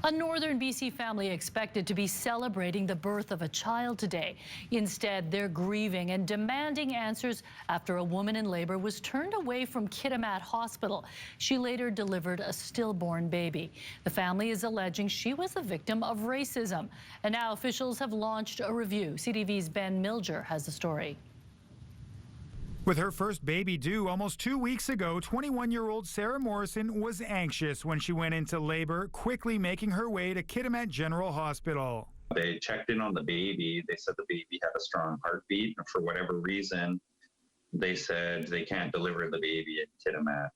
A northern BC family expected to be celebrating the birth of a child today. Instead, they're grieving and demanding answers after a woman in labor was turned away from Kitimat Hospital. She later delivered a stillborn baby. The family is alleging she was the victim of racism. And now officials have launched a review. CTV's Ben Milger has the story. With her first baby due almost 2 weeks ago, 21-year-old Sarah Morrison was anxious when she went into labor, quickly making her way to Kitimat General Hospital. They checked in on the baby. They said the baby had a strong heartbeat, and for whatever reason, they said they can't deliver the baby in Kitimat.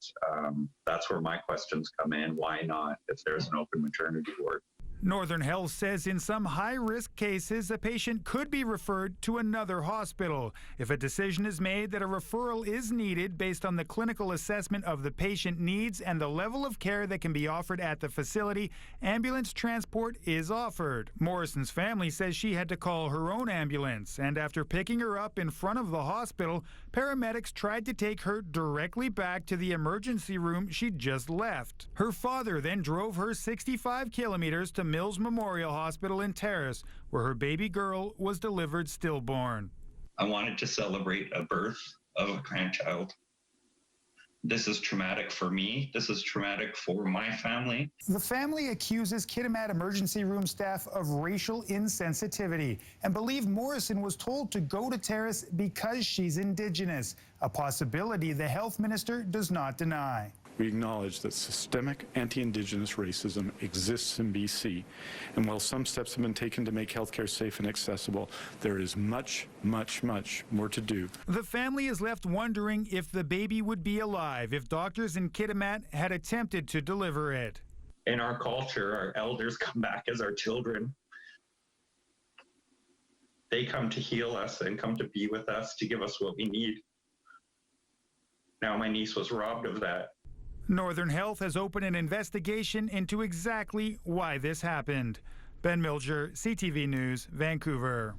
That's where my questions come in. Why not, if there's an open maternity ward? Northern Health says in some high-risk cases, a patient could be referred to another hospital. If a decision is made that a referral is needed based on the clinical assessment of the patient needs and the level of care that can be offered at the facility, ambulance transport is offered. Morrison's family says she had to call her own ambulance, and after picking her up in front of the hospital, paramedics tried to take her directly back to the emergency room she'd just left. Her father then drove her 65 kilometers to Mills Memorial Hospital in Terrace, where her baby girl was delivered stillborn. I wanted to celebrate a birth of a grandchild. This is traumatic for me. This is traumatic for my family. The family accuses Kitimat emergency room staff of racial insensitivity and believe Morrison was told to go to Terrace because she's Indigenous, a possibility the health minister does not deny. We acknowledge that systemic anti-Indigenous racism exists in BC, and while some steps have been taken to make healthcare safe and accessible, there is much, much, much more to do. The family is left wondering if the baby would be alive if doctors in Kitimat had attempted to deliver it. In our culture, our elders come back as our children. They come to heal us and come to be with us, to give us what we need. Now my niece was robbed of that. Northern Health has opened an investigation into exactly why this happened. Ben Milger, CTV News, Vancouver.